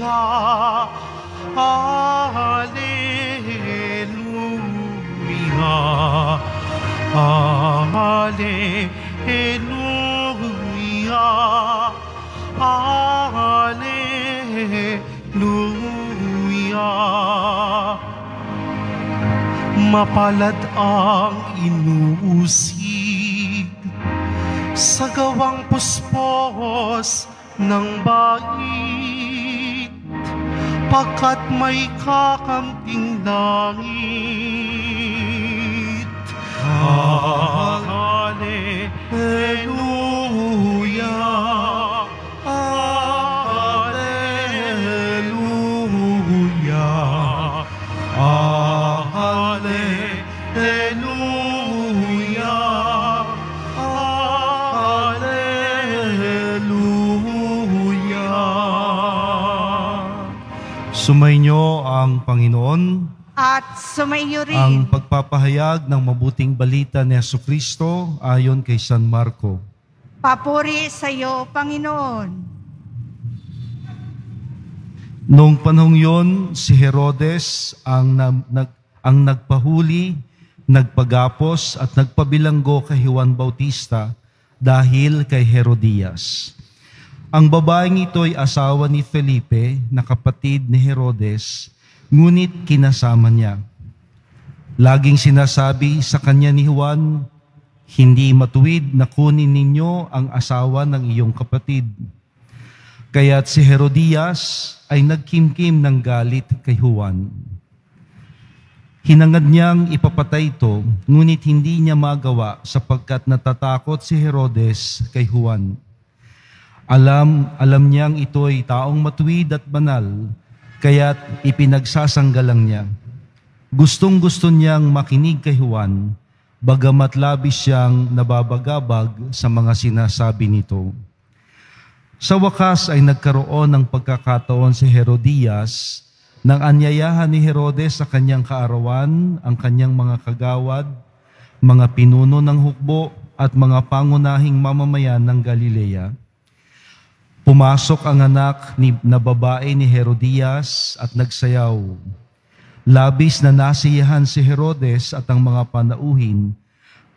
Hallelujah, Hallelujah, Hallelujah. Mapalad ang inuusig sa gawang puspos ng bait, pagkat may kakamting langit. Hallelujah, Hallelujah, Hallelujah, Hallelujah. Sumainyo ang Panginoon at sumainyo rin ang pagpapahayag ng mabuting balita ni Jesucristo ayon kay San Marco. Papuri sa iyo, Panginoon. Noong panahong yon, si Herodes ang nagpahuli, nagpagapos at nagpabilanggo kay Juan Bautista dahil kay Herodias. Ang babaeng ito'y asawa ni Felipe na kapatid ni Herodes, ngunit kinasama niya. Laging sinasabi sa kanya ni Juan, "Hindi matuwid na kunin ninyo ang asawa ng iyong kapatid." Kaya't si Herodias ay nagkimkim ng galit kay Juan. Hinangad niyang ipapatay ito, ngunit hindi niya magawa sapagkat natatakot si Herodes kay Juan. Alam niyang ito'y taong matuwid at banal, kaya't ipinagsasanggalang niya. Gustong-gusto niyang makinig kay Juan, bagamat labis siyang nababagabag sa mga sinasabi nito. Sa wakas ay nagkaroon ng pagkakataon si Herodias nang anyayahan ni Herodes sa kanyang kaarawan ang kanyang mga kagawad, mga pinuno ng hukbo at mga pangunahing mamamayan ng Galilea. Pumasok ang anak na babae ni Herodias at nagsayaw. Labis na nasiyahan si Herodes at ang mga panauhin,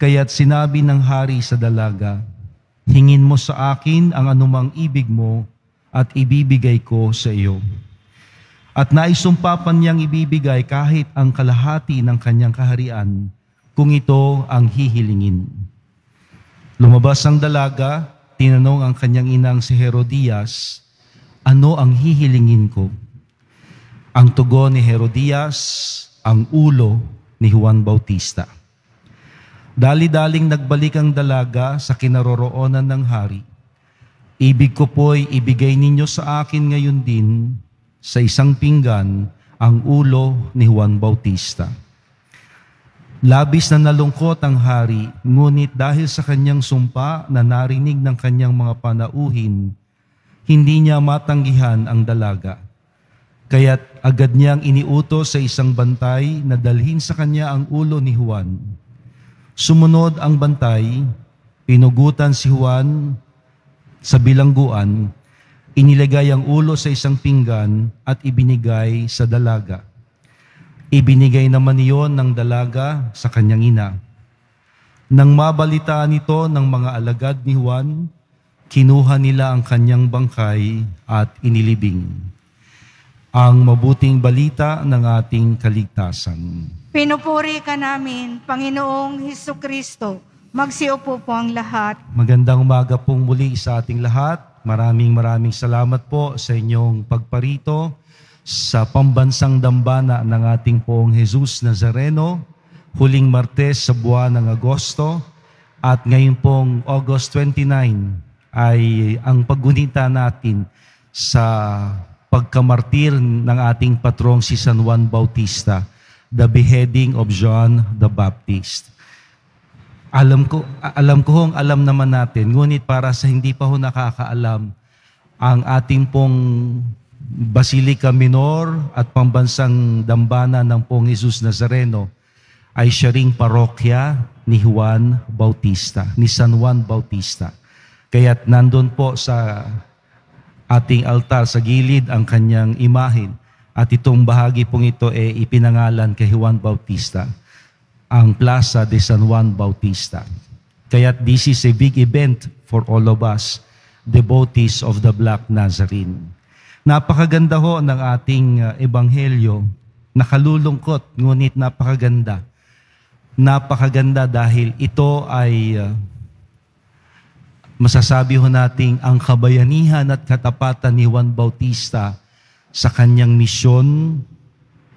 kaya't sinabi ng hari sa dalaga, "Hingin mo sa akin ang anumang ibig mo at ibibigay ko sa iyo." At naisumpa niyang ibibigay kahit ang kalahati ng kanyang kaharian kung ito ang hihilingin. Lumabas ang dalaga, tinanong ang kanyang inang si Herodias, "Ano ang hihilingin ko?" Ang tugon ni Herodias, ang ulo ni Juan Bautista. Dali-daling nagbalik ang dalaga sa kinaroroonan ng hari. "Ibig ko po'y ibigay ninyo sa akin ngayon din sa isang pinggan ang ulo ni Juan Bautista." Labis na nalungkot ang hari, ngunit dahil sa kanyang sumpa na narinig ng kanyang mga panauhin, hindi niya matanggihan ang dalaga. Kaya't agad niyang iniutos sa isang bantay na dalhin sa kanya ang ulo ni Juan. Sumunod ang bantay, pinugutan si Juan sa bilangguan, inilagay ang ulo sa isang pinggan at ibinigay sa dalaga. Ibinigay naman iyon ng dalaga sa kanyang ina. Nang mabalitaan ito ng mga alagad ni Juan, kinuha nila ang kanyang bangkay at inilibing. Ang mabuting balita ng ating kaligtasan. Pinupuri ka namin, Panginoong Hesukristo. Magsiupo po ang lahat. Magandang umaga pong muli sa ating lahat. Maraming salamat po sa inyong pagparito sa pambansang dambana ng ating Poong Jesus Nazareno, huling Martes sa buwan ng Agosto, at ngayon pong August 29 ay ang paggunita natin sa pagkamartir ng ating patrong si San Juan Bautista, the beheading of John the Baptist. Alam ko alam naman natin, ngunit para sa hindi pa ho nakakaalam, ang ating pong Basilica Minor at pambansang dambana ng Poong Jesus Nazareno ay siya ring parokya ni Juan Bautista, ni San Juan Bautista. Kaya't nandun po sa ating altar sa gilid ang kanyang imahen. At itong bahagi pong ito ipinangalan kay Juan Bautista, ang Plaza de San Juan Bautista. Kaya this is a big event for all of us, devotees of the Black Nazarene. Napakaganda ho ng ating ebanghelyo, nakalulungkot, ngunit napakaganda. Napakaganda dahil ito ay masasabi ho nating ang kabayanihan at katapatan ni Juan Bautista sa kanyang misyon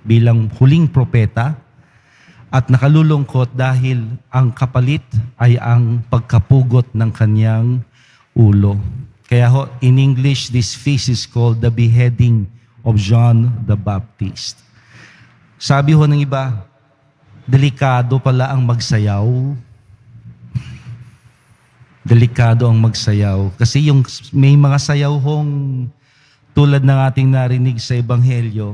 bilang huling propeta, at nakalulungkot dahil ang kapalit ay ang pagkapugot ng kanyang ulo. Kaya ho, in English, this feast is called the beheading of John the Baptist. Sabi ho ng iba, delikado pala ang magsayaw. Delikado ang magsayaw. Kasi yung may mga sayaw hong tulad ng ating narinig sa Ebanghelyo,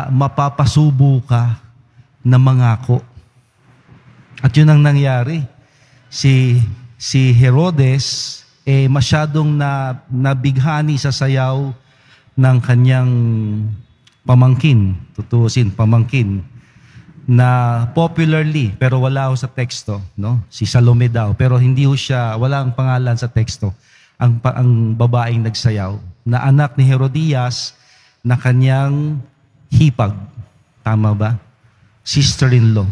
mapapasubo ka na mangako. At yun ang nangyari. Si Herodes masyadong nabighani sa sayaw ng kanyang pamangkin, pamangkin, na popularly, pero wala ho sa teksto, no? Si Salome daw, pero hindi ho siya, wala ang pangalan sa teksto, ang babaeng nagsayaw, na anak ni Herodias, na kanyang hipag. Tama ba? Sister-in-law.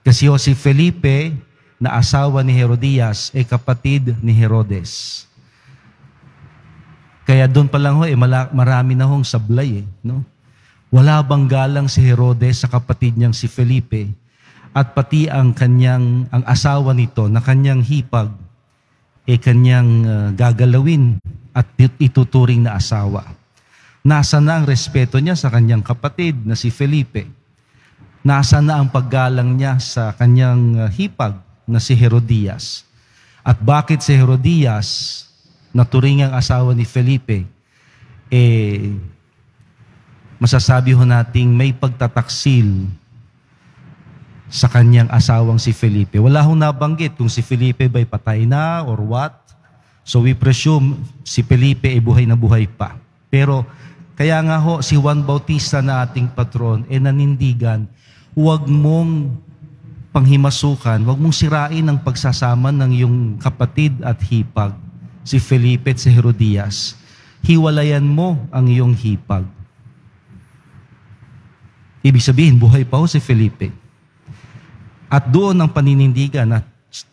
Kasi ho si Felipe, na asawa ni Herodias, kapatid ni Herodes. Kaya doon pa lang ho, marami na hong sablay, no? Wala bang galang si Herodes sa kapatid niyang si Felipe, at pati ang asawa nito na kanyang hipag, kanyang gagalawin at ituturing na asawa. Nasa na ang respeto niya sa kanyang kapatid na si Felipe? Nasa na ang paggalang niya sa kanyang hipag na si Herodias? At bakit si Herodias, na turingang asawa ni Felipe, masasabi ho nating may pagtataksil sa kanyang asawang si Felipe? Wala hong nabanggit kung si Felipe ba'y patay na or what. So we presume si Felipe ay buhay na buhay pa. Pero kaya nga ho, si Juan Bautista na ating patron, nanindigan, huwag mong panghimasukan, huwag mong sirain ang pagsasama ng iyong kapatid at hipag, si Felipe at si Herodias. Hiwalayan mo ang iyong hipag. Ibig sabihin, buhay pa ho si Felipe. At doon ang paninindigan na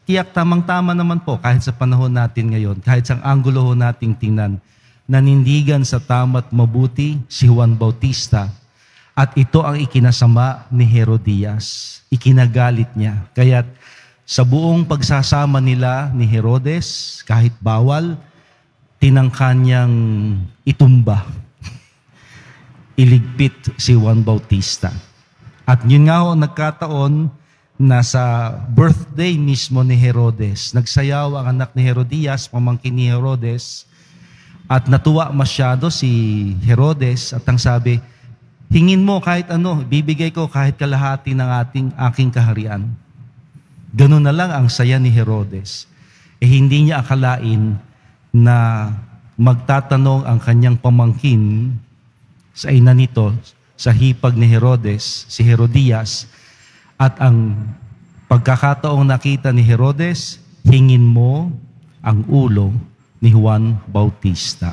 tiyak tamang-tama naman po kahit sa panahon natin ngayon, kahit sa anggulo ho nating tingnan, nanindigan sa tama't mabuti si Juan Bautista, at ito ang ikinasama ni Herodias. Ikinagalit niya. Kaya't sa buong pagsasama nila ni Herodes, kahit bawal, tinangka niyang itumba, iligpit si Juan Bautista. At yun nga ho, nagkataon na sa birthday mismo ni Herodes, nagsayaw ang anak ni Herodias, pamangkin ni Herodes, at natuwa masyado si Herodes, at ang sabi, hingin mo kahit ano, bibigay ko kahit kalahati ng aking kaharian. Ganun na lang ang saya ni Herodes. Hindi niya akalain na magtatanong ang kanyang pamangkin sa ina nito, sa hipag ni Herodes, si Herodias, at ang pagkakataong nakita ni Herodes, hingin mo ang ulo ni Juan Bautista.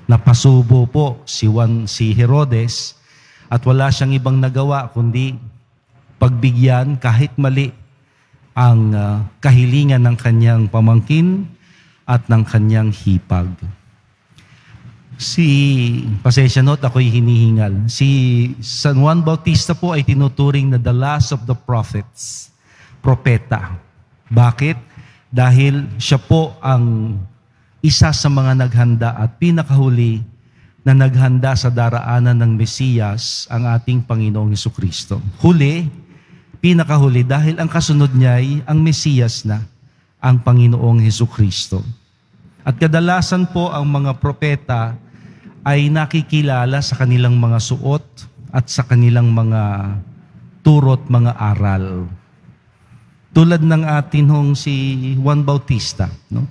Napasubo po si Herodes, at wala siyang ibang nagawa kundi pagbigyan kahit mali ang kahilingan ng kanyang pamangkin at ng kanyang hipag. Pasensya note, ako'y hinihingal. Si San Juan Bautista po ay tinuturing na the last of the prophets, propeta. Bakit? Dahil siya po ang isa sa mga naghanda at pinakahuli na naghanda sa daraanan ng Mesiyas, ang ating Panginoong Hesukristo. Huli, pinakahuli, dahil ang kasunod niya ay ang Mesiyas na, ang Panginoong Hesukristo. At kadalasan po ang mga propeta ay nakikilala sa kanilang mga suot at sa kanilang mga turot, mga aral. Tulad ng atin hong si Juan Bautista, no?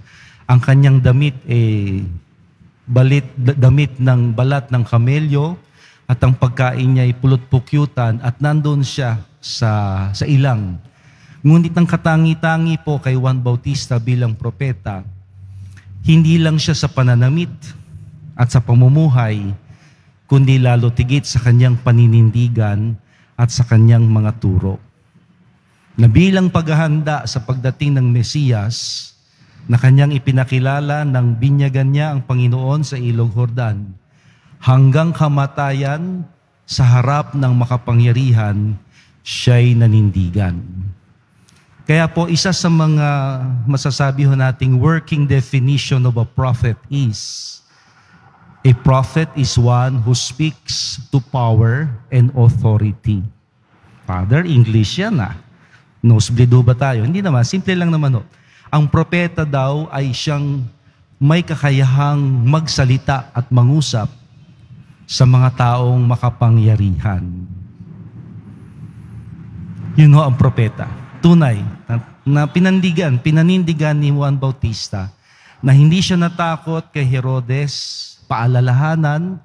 Ang kanyang damit damit ng balat ng kamelyo, at ang pagkain niya ay pulot-pukyutan, at nandun siya sa ilang. Ngunit ang katangi-tangi po kay Juan Bautista bilang propeta, hindi lang siya sa pananamit at sa pamumuhay, kundi lalo tigit sa kanyang paninindigan at sa kanyang mga turo. Na bilang paghahanda sa pagdating ng Mesiyas, na kanyang ipinakilala nang binyagan niya ang Panginoon sa Ilog Jordan, hanggang kamatayan sa harap ng makapangyarihan, siya'y nanindigan. Kaya po, isa sa mga masasabi ho nating working definition of a prophet is, a prophet is one who speaks to power and authority. Father, English yan Nosebleed ba tayo? Hindi naman, simple lang naman Ang propeta daw ay siyang may kakayahang magsalita at mangusap sa mga taong makapangyarihan. Yun ang propeta. Tunay na pinanindigan ni Juan Bautista na hindi siya natakot kay Herodes, paalalahanan,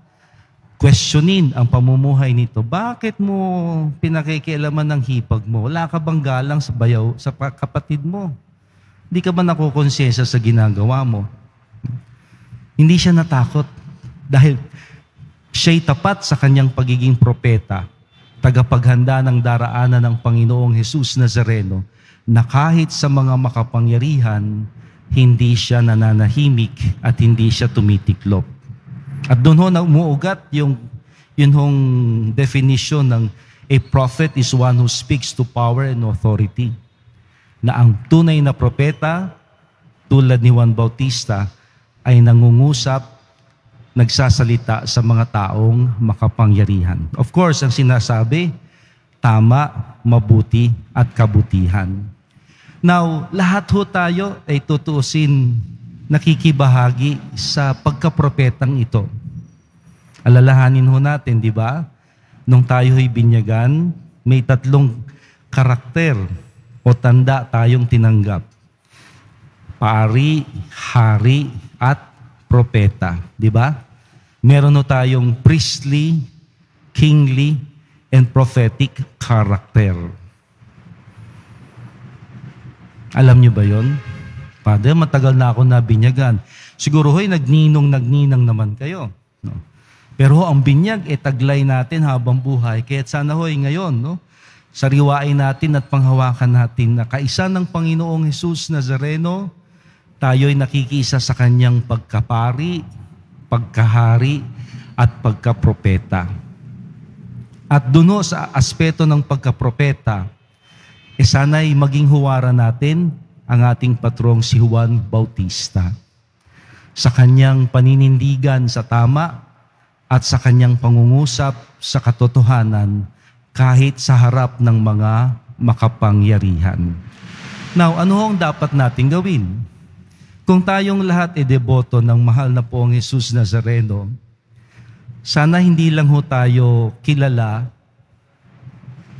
questionin ang pamumuhay nito. Bakit mo pinakikialaman ng hipag mo? Wala ka bang galang sa bayaw, sa kapatid mo? Hindi ka ba nakukonsensya sa ginagawa mo? Hindi siya natakot dahil siya'y tapat sa kanyang pagiging propeta, tagapaghanda ng daraanan ng Panginoong Jesus Nazareno, na kahit sa mga makapangyarihan, hindi siya nananahimik at hindi siya tumitiklop. At doon na umuugat yung definition ng a prophet is one who speaks to power and authority. Na ang tunay na propeta, tulad ni Juan Bautista, ay nangungusap, nagsasalita sa mga taong makapangyarihan. Of course, ang sinasabi, tama, mabuti, at kabutihan. Now, lahat ho tayo ay tutuusin, nakikibahagi sa pagkapropetang ito. Alalahanin ho natin, di ba? Nung tayo ay binyagan, may 3 karakter o tanda tayong tinanggap. Pari, hari, at propeta. Di ba? Meron ho tayong priestly, kingly, and prophetic character. Alam niyo ba yon? Father, matagal na ako nabinyagan. Siguro ho'y nagninang naman kayo. No? Pero ang binyag, taglay natin habang buhay. Kaya sana ho'y ngayon, sariwain natin at panghawakan natin na kaisa ng Panginoong Jesus Nazareno, tayo'y nakikisa sa kanyang pagkapari, pagkahari, at pagkapropeta. At doon sa aspeto ng pagkapropeta, sana'y maging huwaran natin ang ating patrong si Juan Bautista sa kanyang paninindigan sa tama at sa kanyang pangungusap sa katotohanan kahit sa harap ng mga makapangyarihan. Now, ano ang dapat nating gawin? Kung tayong lahat deboto ng mahal na poong Jesus Nazareno, sana hindi lang ho tayo kilala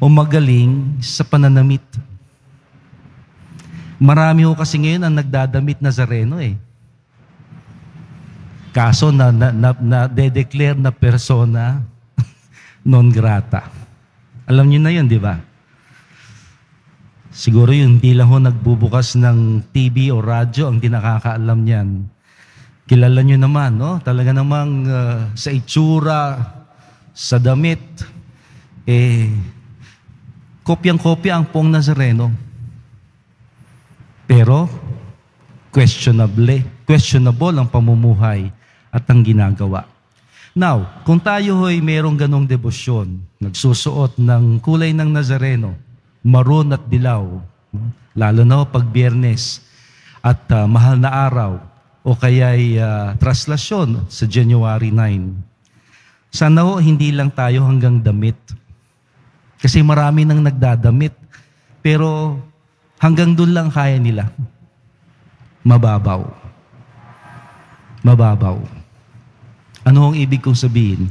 o magaling sa pananamit. Marami ho kasi ngayon ang nagdadamit Nazareno Kaso na-declare na persona non grata. Alam niyo na yun, di ba? Siguro yun, hindi lang ho nagbubukas ng TV o radyo ang di nakakaalam niyan. Kilala niyo naman, Talaga namang sa itsura, sa damit, kopyang-kopya ang poong Nazareno. Pero, questionable ang pamumuhay at ang ginagawa. Now, kung tayo ho'y merong ganong debosyon, nagsusuot ng kulay ng Nazareno, maroon at dilaw, lalo na pag Biyernes at mahal na araw, o kaya'y traslasyon sa January 9. Sana ho, hindi lang tayo hanggang damit. Kasi marami nang nagdadamit, pero hanggang doon lang kaya nila. Mababaw. Ano ang ibig kong sabihin?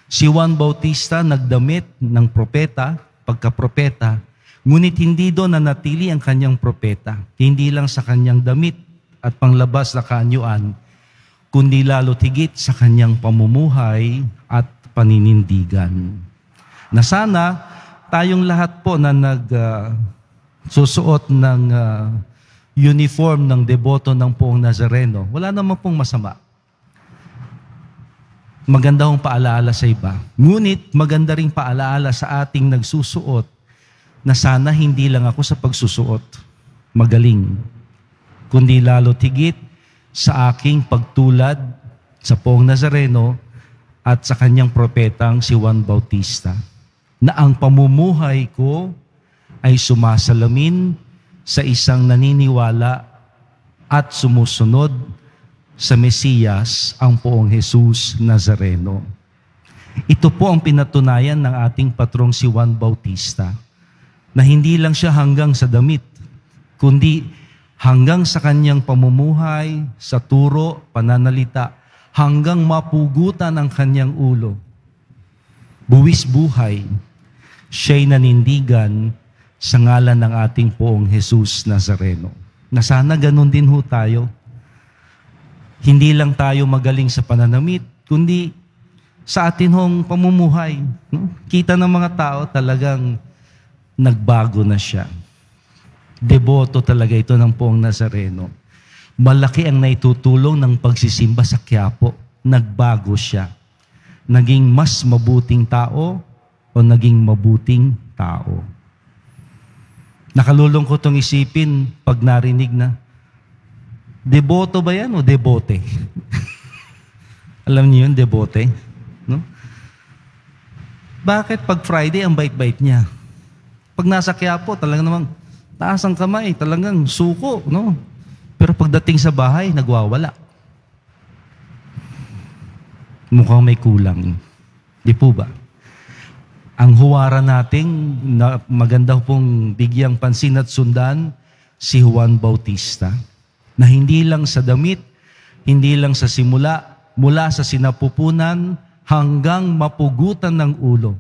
Si Juan Bautista nagdamit ng propeta, pagka-propeta, ngunit hindi doon nanatili ang kanyang propeta. Hindi lang sa kanyang damit at panglabas na kaanyuan, kundi lalo't higit sa kanyang pamumuhay at paninindigan. Na sana tayong lahat po na susuot ng uniform ng deboto ng Poong Nazareno, wala naman pong masama. Maganda hong paalaala sa iba. Ngunit maganda ring paalaala sa ating nagsusuot na sana hindi lang ako sa pagsusuot magaling, kundi lalo't higit sa aking pagtulad sa Poong Nazareno at sa kanyang propetang si Juan Bautista, na ang pamumuhay ko ay sumasalamin sa isang naniniwala at sumusunod sa Mesiyas, ang Poong Jesus Nazareno. Ito po ang pinatunayan ng ating patrong si Juan Bautista, na hindi lang siya hanggang sa damit, kundi hanggang sa kanyang pamumuhay, sa turo, pananalita, hanggang mapugutan ang kanyang ulo. Buwis buhay, siya'y nanindigan sa ngalan ng ating Poong Jesus Nazareno. Na sana ganun din ho tayo. Hindi lang tayo magaling sa pananamit, kundi sa atin hong pamumuhay. No? Kita ng mga tao talagang nagbago na siya. Deboto talaga ito ng Poong Nazareno. Malaki ang naitutulong ng pagsisimba sa Quiapo. Nagbago siya. Naging mas mabuting tao o naging mabuting tao. Nakalulungkot itong isipin pag narinig na, deboto ba yan o debote? Alam niyo yun, debote? No? Bakit pag Friday ang bait-bait niya? Pag nasa Quiapo, talagang namang taas ang kamay, talagang suko, no? Pero pagdating sa bahay, nagwawala. Mukhang may kulang. Di po ba? Ang huwara nating na maganda pong bigyang pansin at sundan, si Juan Bautista, na hindi lang sa damit, hindi lang sa simula, mula sa sinapupunan hanggang mapugutan ng ulo,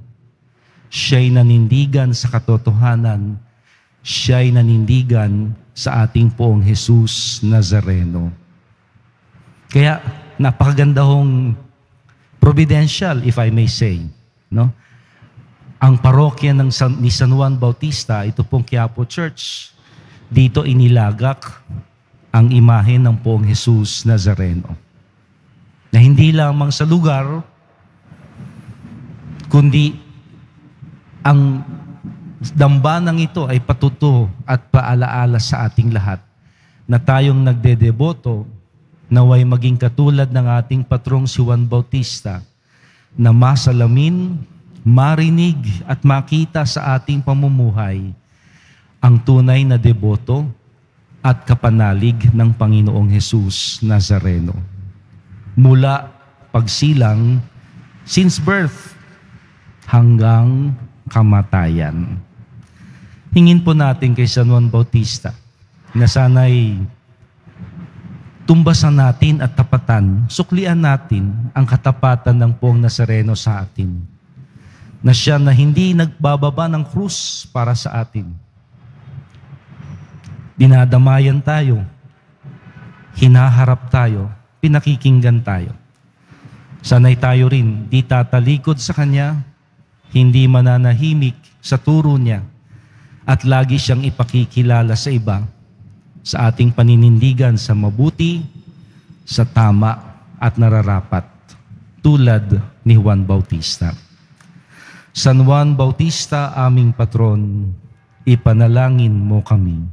siya'y nanindigan sa katotohanan, siya'y nanindigan sa ating Poong Jesus Nazareno. Kaya napakaganda hong providential, if I may say, no? Ang parokya ni San Juan Bautista, ito pong Quiapo Church, dito inilagak ang imahe ng Poong Jesus Nazareno. Na hindi lamang sa lugar, kundi ang dambanang ito ay patuto at paalaala sa ating lahat na tayong nagdedeboto naway maging katulad ng ating patrong si Juan Bautista na masalamin, marinig at makita sa ating pamumuhay ang tunay na deboto at kapanalig ng Panginoong Jesus Nazareno. Mula pagsilang, since birth, hanggang kamatayan. Hingin po natin kay San Juan Bautista na sana'y tumbasan natin at tapatan, suklian natin ang katapatan ng Poong Nazareno sa atin. Na siya na hindi nagbababa ng krus para sa atin. Dinadamayan tayo, hinaharap tayo, pinakikinggan tayo. Sanay tayo rin, di tatalikod sa Kanya, hindi mananahimik sa turo Niya, at lagi siyang ipakikilala sa iba sa ating paninindigan sa mabuti, sa tama at nararapat, tulad ni Juan Bautista. San Juan Bautista, aming patron, ipanalangin mo kami.